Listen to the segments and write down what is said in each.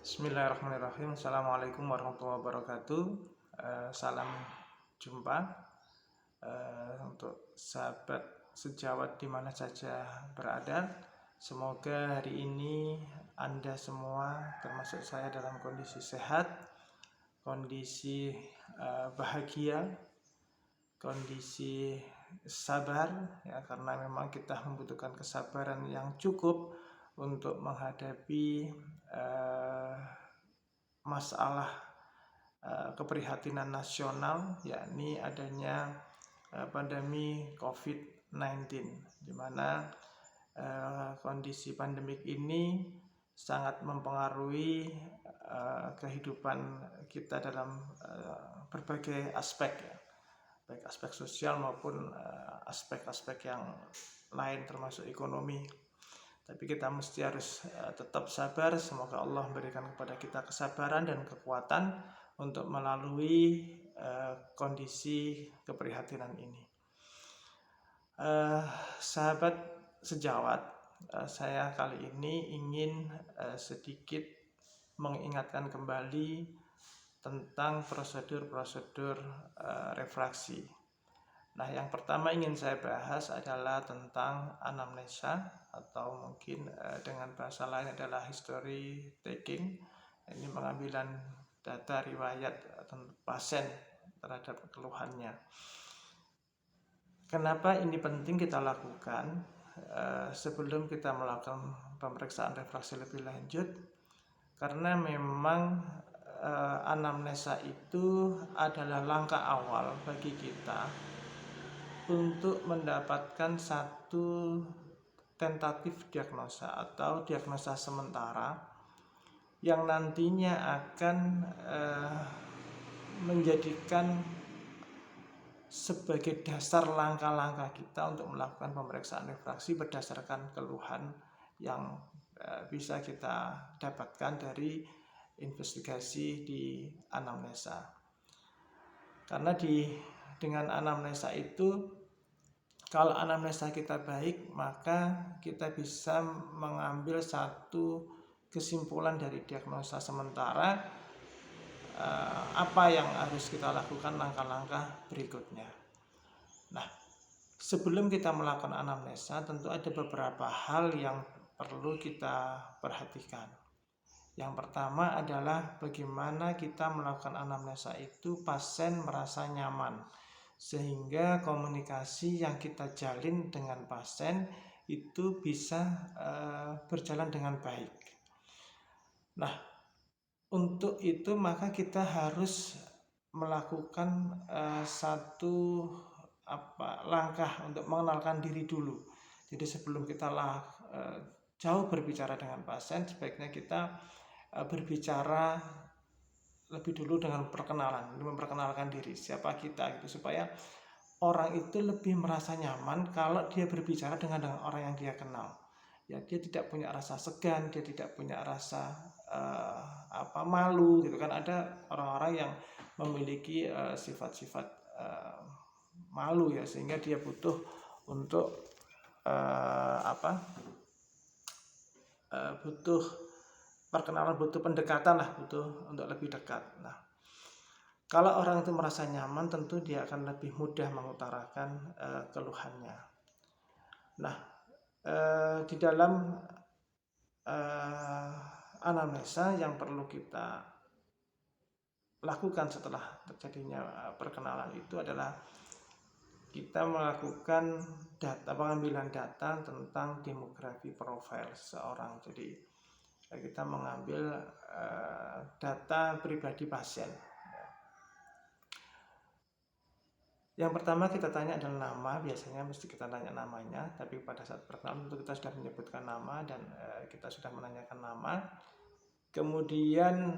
Bismillahirrahmanirrahim. Assalamualaikum warahmatullahi wabarakatuh. Salam jumpa untuk sahabat sejawat di mana saja berada. Semoga hari ini Anda semua, termasuk saya, dalam kondisi sehat, kondisi bahagia, kondisi sabar, ya, karena memang kita membutuhkan kesabaran yang cukup untuk menghadapi masalah keprihatinan nasional, yakni adanya pandemi COVID-19, di mana kondisi pandemik ini sangat mempengaruhi kehidupan kita dalam berbagai aspek, ya, baik aspek sosial maupun aspek-aspek yang lain termasuk ekonomi. Tapi kita mesti harus tetap sabar. Semoga Allah memberikan kepada kita kesabaran dan kekuatan untuk melalui kondisi keprihatinan ini. Sahabat sejawat, saya kali ini ingin sedikit mengingatkan kembali tentang prosedur-prosedur refraksi. Nah, yang pertama ingin saya bahas adalah tentang anamnesa, atau mungkin dengan bahasa lain adalah history taking. Ini pengambilan data riwayat pasien terhadap keluhannya. Kenapa ini penting kita lakukan sebelum kita melakukan pemeriksaan refraksi lebih lanjut? Karena memang anamnesa itu adalah langkah awal bagi kita untuk mendapatkan satu tentatif diagnosa atau diagnosa sementara yang nantinya akan menjadikan sebagai dasar langkah-langkah kita untuk melakukan pemeriksaan refraksi berdasarkan keluhan yang bisa kita dapatkan dari investigasi di anamnesa. Karena dengan anamnesa itu, kalau anamnesa kita baik, maka kita bisa mengambil satu kesimpulan dari diagnosa sementara apa yang harus kita lakukan langkah-langkah berikutnya. Nah, sebelum kita melakukan anamnesa, tentu ada beberapa hal yang perlu kita perhatikan. Yang pertama adalah bagaimana kita melakukan anamnesa itu pasien merasa nyaman, sehingga komunikasi yang kita jalin dengan pasien itu bisa berjalan dengan baik. Nah, untuk itu maka kita harus melakukan satu langkah untuk mengenalkan diri dulu. Jadi sebelum kita jauh berbicara dengan pasien, sebaiknya kita berbicara lebih dulu dengan perkenalan, memperkenalkan diri, siapa kita gitu, supaya orang itu lebih merasa nyaman kalau dia berbicara dengan orang yang dia kenal. Ya, dia tidak punya rasa segan, dia tidak punya rasa malu gitu kan. Ada orang-orang yang memiliki sifat-sifat malu, ya, sehingga dia butuh untuk butuh perkenalan, butuh pendekatan lah, butuh untuk lebih dekat. Nah, kalau orang itu merasa nyaman, tentu dia akan lebih mudah mengutarakan keluhannya. Nah, di dalam anamnesa yang perlu kita lakukan setelah terjadinya perkenalan itu adalah kita melakukan pengambilan data tentang demografi profil seseorang. Jadi kita mengambil data pribadi pasien. Yang pertama kita tanya adalah nama. Biasanya mesti kita tanya namanya, tapi pada saat perkenalan tentu kita sudah menyebutkan nama dan kita sudah menanyakan nama. Kemudian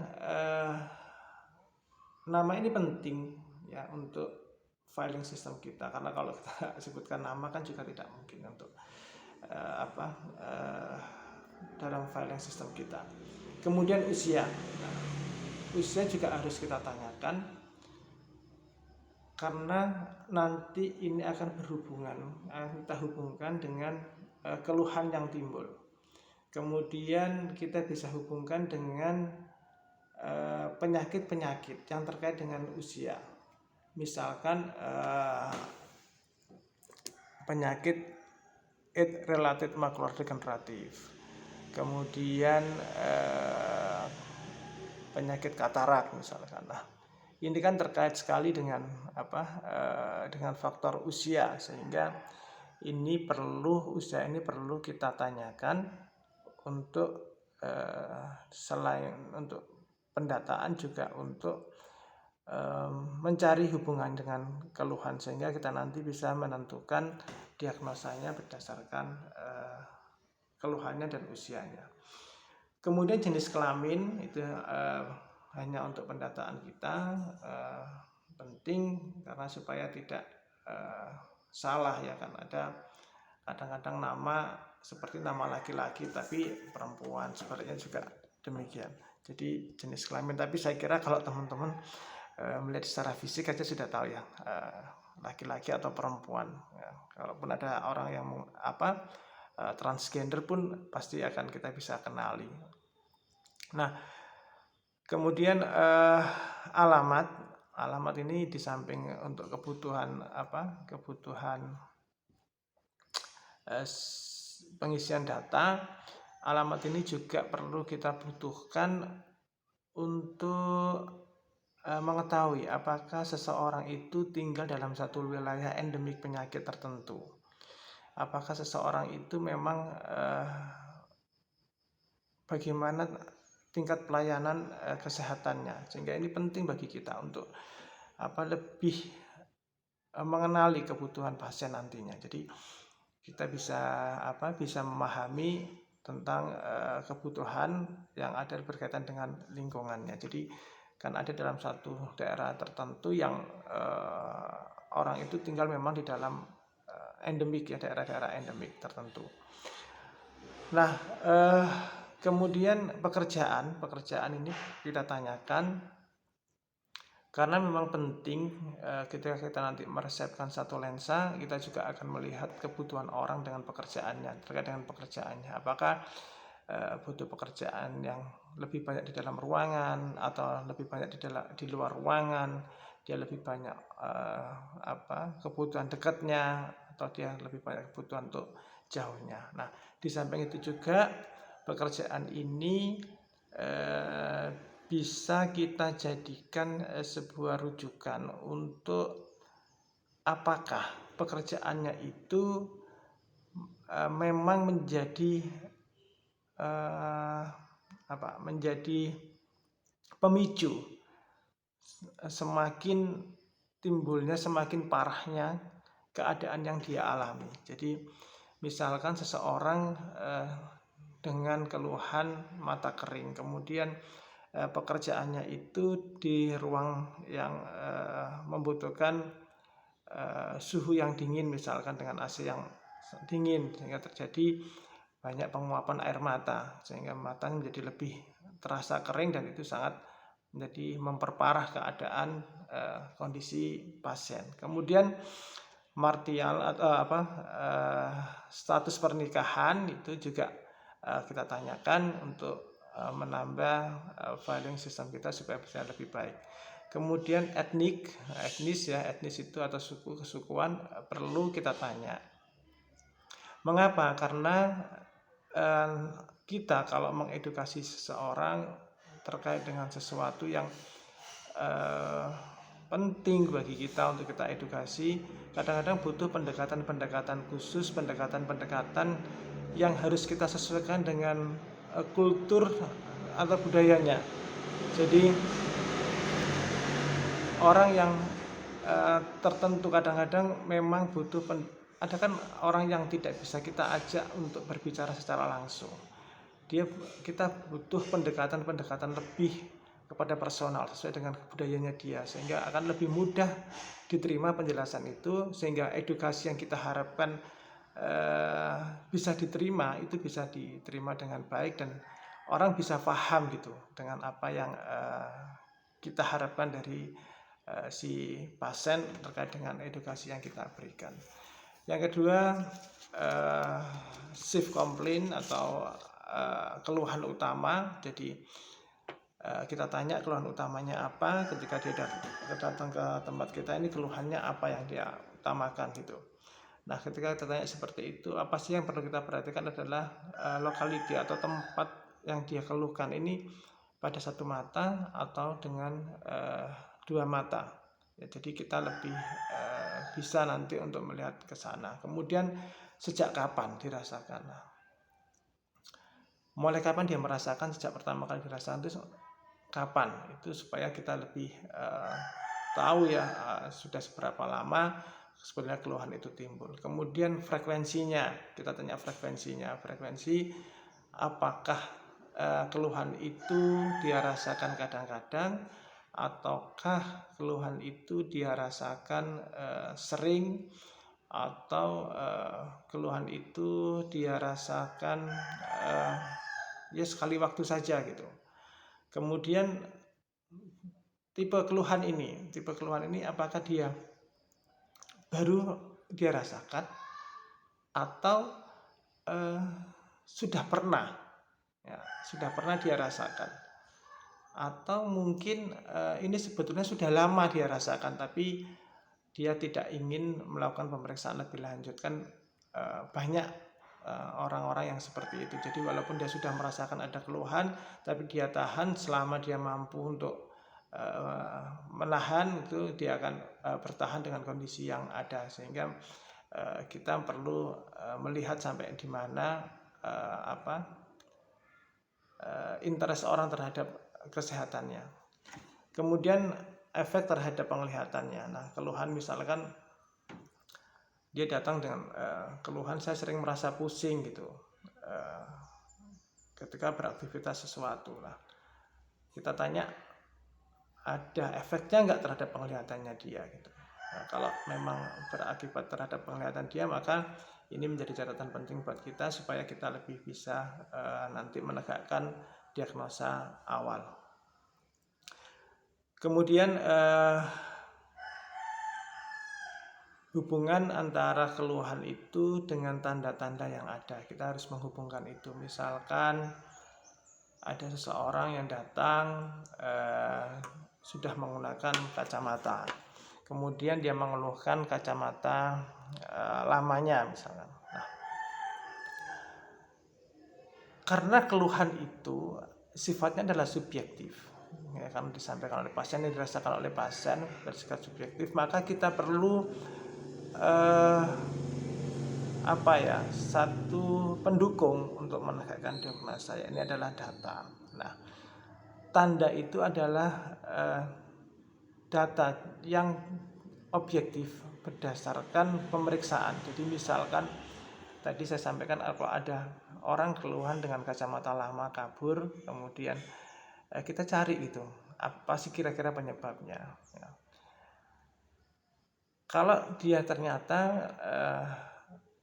nama ini penting, ya, untuk filing system kita, karena kalau kita sebutkan nama kan juga tidak mungkin untuk dalam filing system kita. Kemudian usia. Nah, usia juga harus kita tanyakan, karena nanti ini akan berhubungan, kita hubungkan dengan keluhan yang timbul. Kemudian kita bisa hubungkan dengan penyakit-penyakit yang terkait dengan usia. Misalkan penyakit age-related macular degenerative, kemudian penyakit katarak misalkan. Nah, ini kan terkait sekali dengan dengan faktor usia, sehingga usia ini perlu kita tanyakan untuk selain untuk pendataan juga untuk mencari hubungan dengan keluhan, sehingga kita nanti bisa menentukan diagnosanya berdasarkan keluhannya dan usianya. Kemudian jenis kelamin itu hanya untuk pendataan kita penting karena supaya tidak salah ya, kan ada kadang-kadang nama seperti nama laki-laki tapi perempuan, sebenarnya juga demikian. Jadi jenis kelamin, tapi saya kira kalau teman-teman melihat secara fisik aja sudah tahu ya laki-laki atau perempuan ya. Kalaupun ada orang yang transgender pun pasti akan kita bisa kenali. Nah, kemudian alamat ini di samping untuk kebutuhan pengisian data, alamat ini juga perlu kita butuhkan untuk mengetahui apakah seseorang itu tinggal dalam satu wilayah endemik penyakit tertentu. Apakah seseorang itu memang bagaimana tingkat pelayanan kesehatannya, sehingga ini penting bagi kita untuk lebih mengenali kebutuhan pasien nantinya. Jadi kita bisa memahami tentang kebutuhan yang ada berkaitan dengan lingkungannya. Jadi kan ada dalam satu daerah tertentu yang orang itu tinggal memang di dalam endemik ya, daerah-daerah endemik tertentu. Nah, kemudian pekerjaan ini kita tanyakan karena memang penting ketika kita nanti meresepkan satu lensa, kita juga akan melihat kebutuhan orang dengan pekerjaannya, terkait dengan pekerjaannya. Apakah butuh pekerjaan yang lebih banyak di dalam ruangan atau lebih banyak di luar ruangan, dia lebih banyak kebutuhan dekatnya atau dia lebih banyak kebutuhan untuk jauhnya. Nah, di samping itu juga pekerjaan ini bisa kita jadikan sebuah rujukan untuk apakah pekerjaannya itu memang menjadi pemicu semakin parahnya keadaan yang dia alami. Jadi misalkan seseorang dengan keluhan mata kering, kemudian pekerjaannya itu di ruang yang membutuhkan suhu yang dingin, misalkan dengan AC yang dingin, sehingga terjadi banyak penguapan air mata, sehingga mata menjadi lebih terasa kering, dan itu sangat menjadi memperparah keadaan kondisi pasien. Kemudian status pernikahan itu juga kita tanyakan untuk menambah filing sistem kita supaya bisa lebih baik. Kemudian etnis itu atau suku, kesukuan perlu kita tanya. Mengapa? Karena kita kalau mengedukasi seseorang terkait dengan sesuatu yang penting bagi kita untuk kita edukasi, kadang-kadang butuh pendekatan khusus, pendekatan yang harus kita sesuaikan dengan kultur atau budayanya. Jadi orang yang tertentu kadang-kadang memang butuh ada kan orang yang tidak bisa kita ajak untuk berbicara secara langsung. Kita butuh pendekatan lebih kepada personal sesuai dengan budayanya dia, sehingga akan lebih mudah diterima penjelasan itu, sehingga edukasi yang kita harapkan bisa diterima dengan baik dan orang bisa paham gitu dengan apa yang kita harapkan dari si pasien terkait dengan edukasi yang kita berikan. Yang kedua, chief complaint atau keluhan utama. Jadi kita tanya keluhan utamanya apa, ketika dia datang ke tempat kita, ini keluhannya apa yang dia utamakan gitu. Nah, ketika kita tanya seperti itu, apa sih yang perlu kita perhatikan adalah lokality atau tempat yang dia keluhkan ini pada satu mata atau dengan dua mata. Ya, jadi kita lebih bisa nanti untuk melihat ke sana. Kemudian sejak kapan dirasakan? Nah, mulai kapan dia merasakan, sejak pertama kali dirasakan itu kapan? Itu supaya kita lebih tahu ya sudah seberapa lama sebenarnya keluhan itu timbul. Kemudian frekuensinya, kita tanya frekuensinya. Frekuensi apakah keluhan itu dia rasakan kadang-kadang, ataukah keluhan itu dia rasakan sering, atau keluhan itu dia rasakan ya sekali waktu saja gitu. Kemudian tipe keluhan ini apakah dia baru dia rasakan atau sudah pernah dia rasakan, atau mungkin ini sebetulnya sudah lama dia rasakan tapi dia tidak ingin melakukan pemeriksaan lebih lanjut. Kan banyak orang-orang yang seperti itu. Jadi walaupun dia sudah merasakan ada keluhan, tapi dia tahan selama dia mampu untuk menahan, itu dia akan bertahan dengan kondisi yang ada. Sehingga kita perlu melihat sampai di mana interest orang terhadap kesehatannya. Kemudian efek terhadap penglihatannya. Nah, keluhan misalkan dia datang dengan keluhan saya sering merasa pusing gitu ketika beraktivitas sesuatu. Nah, kita tanya ada efeknya nggak terhadap penglihatannya dia gitu. Nah, kalau memang berakibat terhadap penglihatan dia, maka ini menjadi catatan penting buat kita supaya kita lebih bisa nanti menegakkan diagnosa awal. Kemudian hubungan antara keluhan itu dengan tanda-tanda yang ada, kita harus menghubungkan itu. Misalkan ada seseorang yang datang sudah menggunakan kacamata, kemudian dia mengeluhkan kacamata lamanya misalkan. Nah, karena keluhan itu sifatnya adalah subjektif, ya, kan disampaikan oleh pasien, yang dirasakan oleh pasien bersifat subjektif, maka kita perlu satu pendukung untuk menegakkan diagnosa. Ini adalah data. Nah, tanda itu adalah data yang objektif berdasarkan pemeriksaan. Jadi misalkan tadi saya sampaikan kalau ada orang keluhan dengan kacamata lama kabur, kemudian kita cari itu apa sih kira-kira penyebabnya. Ya. Kalau dia ternyata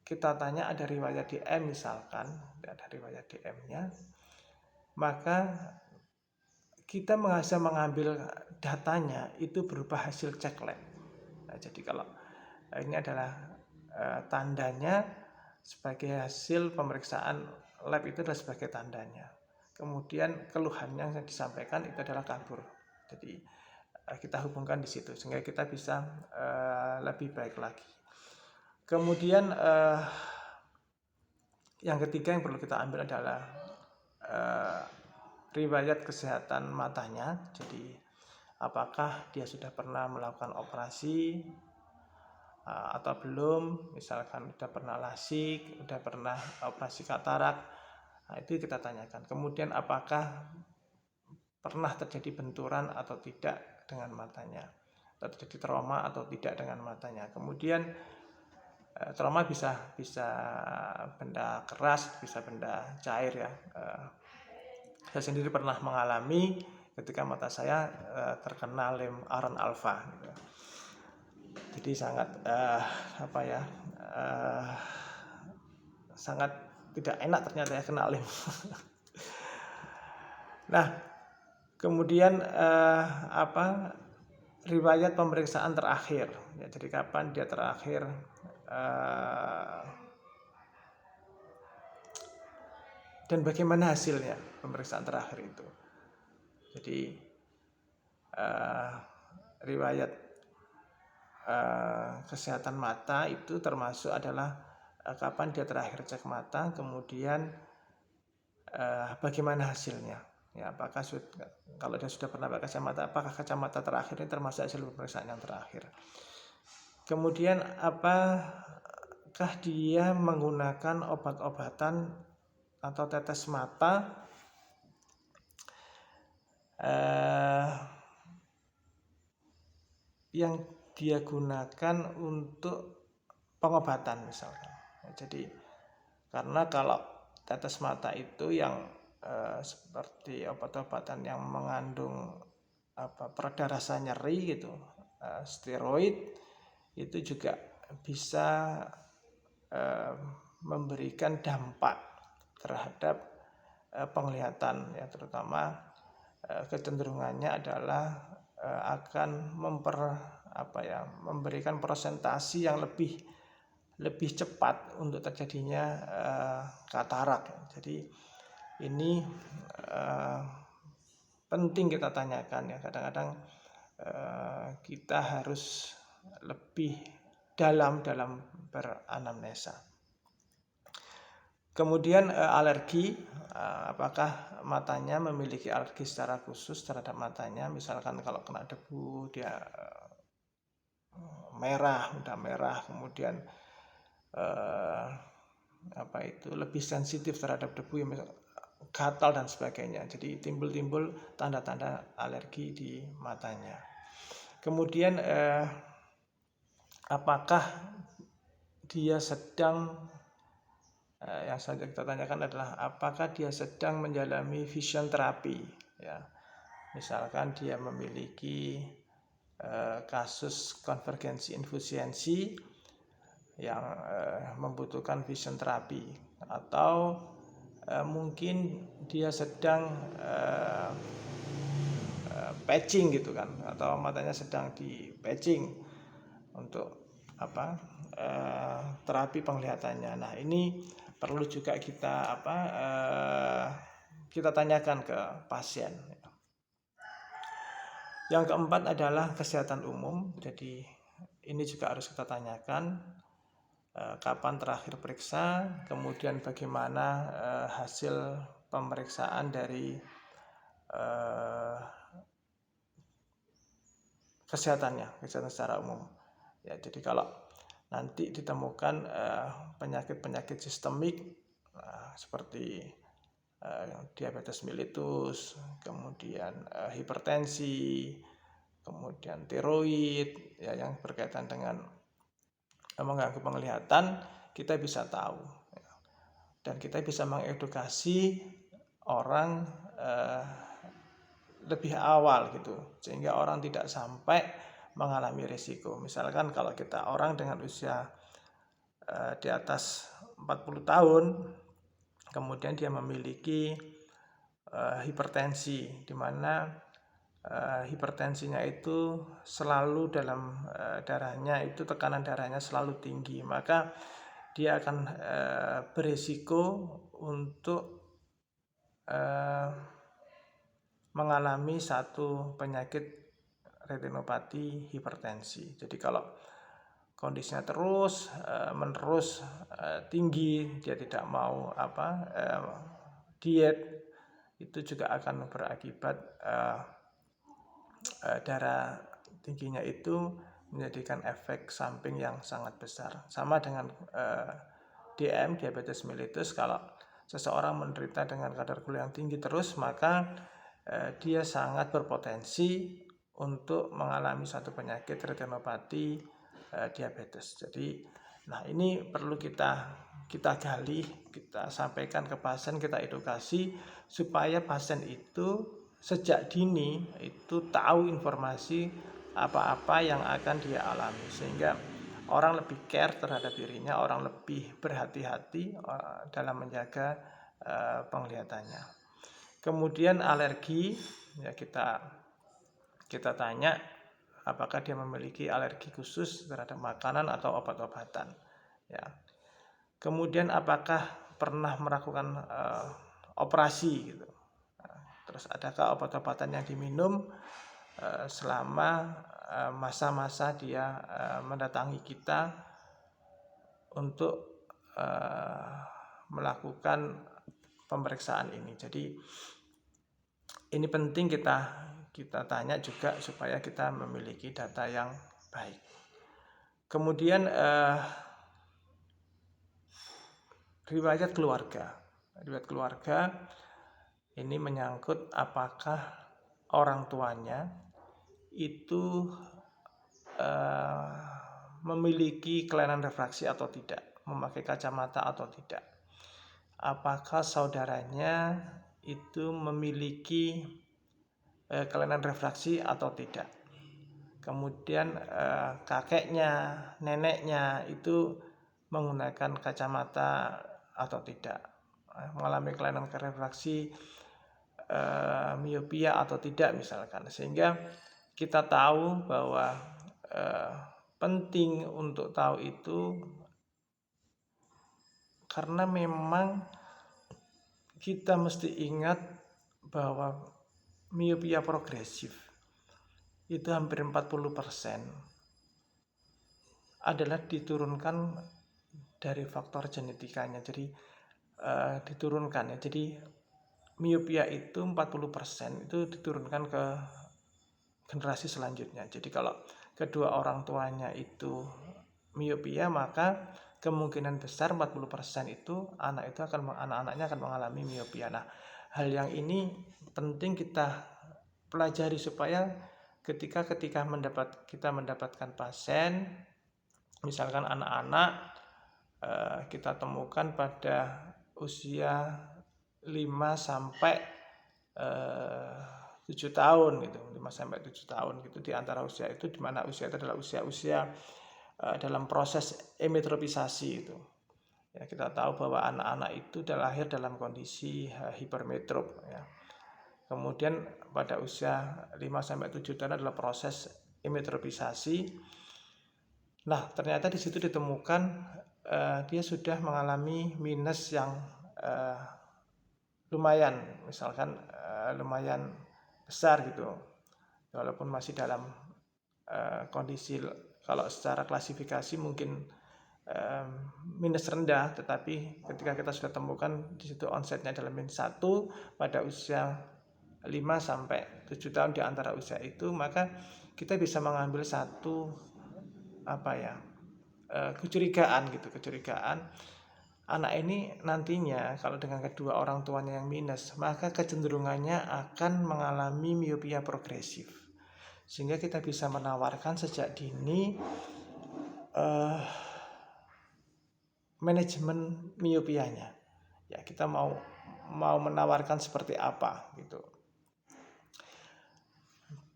kita tanya ada riwayat DM misalkan, ada riwayat DM-nya, maka kita bisa mengambil datanya itu berupa hasil cek lab. Nah, jadi kalau ini adalah tandanya sebagai hasil pemeriksaan lab, itu adalah sebagai tandanya. Kemudian keluhan yang disampaikan itu adalah kabur. Jadi kita hubungkan di situ sehingga kita bisa lebih baik lagi. Kemudian yang ketiga yang perlu kita ambil adalah riwayat kesehatan matanya. Jadi apakah dia sudah pernah melakukan operasi atau belum, misalkan sudah pernah lasik, sudah pernah operasi katarak. Nah, itu kita tanyakan. Kemudian apakah pernah terjadi benturan atau tidak dengan matanya, atau terjadi trauma atau tidak dengan matanya. Kemudian trauma bisa benda keras, bisa benda cair ya. Saya sendiri pernah mengalami ketika mata saya terkena lem iron alpha. Gitu. Jadi sangat sangat tidak enak ternyata ya kena lem. Nah, kemudian riwayat pemeriksaan terakhir. Ya, jadi kapan dia terakhir dan bagaimana hasilnya pemeriksaan terakhir itu. Jadi riwayat kesehatan mata itu termasuk adalah kapan dia terakhir cek mata, kemudian bagaimana hasilnya. Ya, apakah kalau dia sudah pernah pakai kacamata, apakah kacamata terakhir ini termasuk hasil pemeriksaan yang terakhir. Kemudian apakah dia menggunakan obat-obatan atau tetes mata yang dia gunakan untuk pengobatan misalkan. Jadi karena kalau tetes mata itu yang seperti obat-obatan yang mengandung pereda rasa nyeri gitu, steroid, itu juga bisa memberikan dampak terhadap penglihatan, ya, terutama kecenderungannya adalah akan memberikan presentasi yang lebih cepat untuk terjadinya katarak. Jadi ini penting kita tanyakan, ya. Kadang-kadang kita harus lebih dalam beranamnesa. Kemudian alergi, apakah matanya memiliki alergi secara khusus terhadap matanya, misalkan kalau kena debu dia mudah merah, kemudian lebih sensitif terhadap debu, gatal dan sebagainya. Jadi timbul tanda-tanda alergi di matanya. Kemudian apakah dia sedang yang saja kita tanyakan adalah apakah dia sedang menjalani vision therapy, ya. Misalkan dia memiliki kasus konvergensi infusiensi yang membutuhkan vision therapy, atau mungkin dia sedang patching gitu kan, atau matanya sedang di patching untuk terapi penglihatannya. Nah, ini perlu juga kita tanyakan ke pasien. Yang keempat adalah kesehatan umum. Jadi ini juga harus kita tanyakan kapan terakhir periksa, kemudian bagaimana hasil pemeriksaan dari kesehatan secara umum. Ya, jadi kalau nanti ditemukan penyakit-penyakit sistemik seperti diabetes mellitus, kemudian hipertensi, kemudian tiroid, ya, yang berkaitan dengan mengganggu penglihatan, kita bisa tahu, dan kita bisa mengedukasi orang lebih awal gitu, sehingga orang tidak sampai mengalami risiko. Misalkan kalau kita orang dengan usia di atas 40 tahun, kemudian dia memiliki hipertensi, di mana hipertensinya itu selalu dalam darahnya itu tekanan darahnya selalu tinggi, maka dia akan berisiko untuk mengalami satu penyakit retinopati hipertensi. Jadi kalau kondisinya terus menerus tinggi, dia tidak mau diet, itu juga akan berakibat darah tingginya itu menjadikan efek samping yang sangat besar. Sama dengan DM, diabetes mellitus, kalau seseorang menderita dengan kadar gula yang tinggi terus, maka dia sangat berpotensi untuk mengalami satu penyakit retinopati diabetes. Jadi, nah, ini perlu kita gali, kita sampaikan ke pasien, kita edukasi supaya pasien itu sejak dini itu tahu informasi apa-apa yang akan dia alami, sehingga orang lebih care terhadap dirinya, orang lebih berhati-hati dalam menjaga penglihatannya. Kemudian alergi, ya, kita tanya apakah dia memiliki alergi khusus terhadap makanan atau obat-obatan, ya. Kemudian apakah pernah melakukan operasi gitu. Terus adakah obat-obatan yang diminum selama masa-masa dia mendatangi kita untuk melakukan pemeriksaan ini. Jadi ini penting kita tanya juga supaya kita memiliki data yang baik. Kemudian riwayat keluarga. Riwayat keluarga ini menyangkut apakah orang tuanya itu memiliki kelainan refraksi atau tidak, memakai kacamata atau tidak. Apakah saudaranya itu memiliki kelainan refraksi atau tidak. Kemudian kakeknya, neneknya itu menggunakan kacamata atau tidak, mengalami kelainan refraksi, miopia atau tidak misalkan. Sehingga kita tahu bahwa penting untuk tahu itu karena memang kita mesti ingat bahwa miopia progresif itu hampir 40% adalah diturunkan dari faktor genetikanya. Jadi diturunkan ya. Jadi miopia itu 40% itu diturunkan ke generasi selanjutnya. Jadi kalau kedua orang tuanya itu miopia, maka kemungkinan besar 40% itu anak-anaknya akan mengalami miopia. Nah, hal yang ini penting kita pelajari supaya ketika kita mendapatkan pasien, misalkan anak-anak kita temukan pada usia 5 sampai 7 tahun gitu, 5 sampai 7 tahun gitu, di antara usia itu, di mana usia itu adalah usia-usia dalam proses emetropisasi itu. Ya, kita tahu bahwa anak-anak itu lahir dalam kondisi hipermetrop ya. Kemudian pada usia 5 sampai 7 tahun adalah proses emetropisasi. Nah, ternyata di situ ditemukan dia sudah mengalami minus yang lumayan, misalkan lumayan besar gitu. Walaupun masih dalam kondisi, kalau secara klasifikasi mungkin minus rendah, tetapi ketika kita sudah temukan di situ onsetnya adalah -1 pada usia 5 sampai 7 tahun, di antara usia itu, maka kita bisa mengambil satu kecurigaan anak ini nantinya kalau dengan kedua orang tuanya yang minus, maka kecenderungannya akan mengalami miopia progresif. Sehingga kita bisa menawarkan sejak dini manajemen miopianya. Ya, kita mau menawarkan seperti apa gitu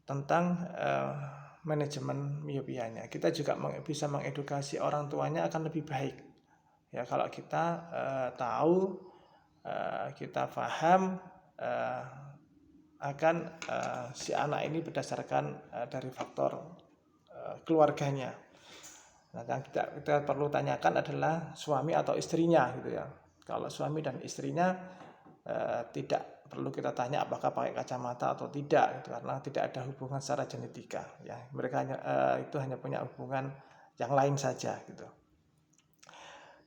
tentang manajemen miopianya. Kita juga bisa mengedukasi orang tuanya akan lebih baik. Ya, kalau kita tahu, kita paham akan si anak ini berdasarkan dari faktor keluarganya. Nah, yang kita perlu tanyakan adalah suami atau istrinya gitu ya. Kalau suami dan istrinya tidak perlu kita tanya apakah pakai kacamata atau tidak gitu, karena tidak ada hubungan secara genetika ya. Mereka itu hanya punya hubungan yang lain saja gitu.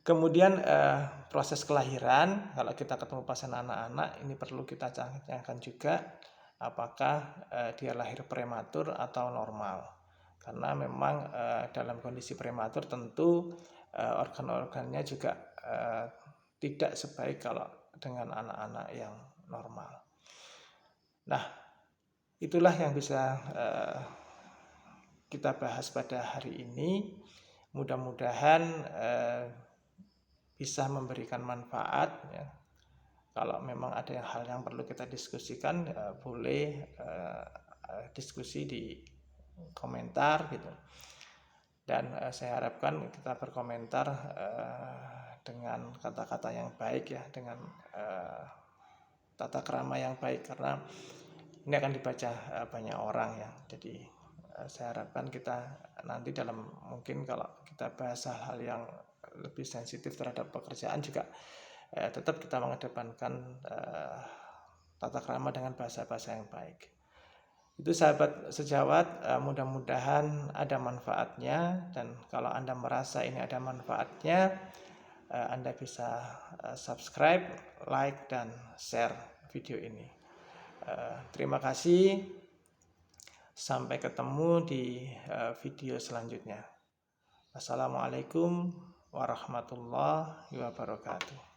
Kemudian proses kelahiran, kalau kita ketemu pasien anak-anak, ini perlu kita tanyakan juga apakah dia lahir prematur atau normal. Karena memang dalam kondisi prematur tentu organ-organnya juga tidak sebaik kalau dengan anak-anak yang normal. Nah, itulah yang bisa kita bahas pada hari ini. Mudah-mudahan bisa memberikan manfaat ya. Kalau memang ada hal yang perlu kita diskusikan, boleh diskusi di komentar gitu. Dan saya harapkan kita berkomentar dengan kata-kata yang baik ya, dengan tata krama yang baik, karena ini akan dibaca banyak orang ya. Jadi saya harapkan kita nanti mungkin kalau kita bahas hal-hal yang lebih sensitif terhadap pekerjaan juga tetap kita mengedepankan tata krama dengan bahasa-bahasa yang baik. Itu sahabat sejawat, mudah-mudahan ada manfaatnya, dan kalau Anda merasa ini ada manfaatnya, Anda bisa subscribe, like, dan share video ini. Terima kasih. Sampai ketemu di video selanjutnya. Assalamualaikum warahmatullahi wabarakatuh.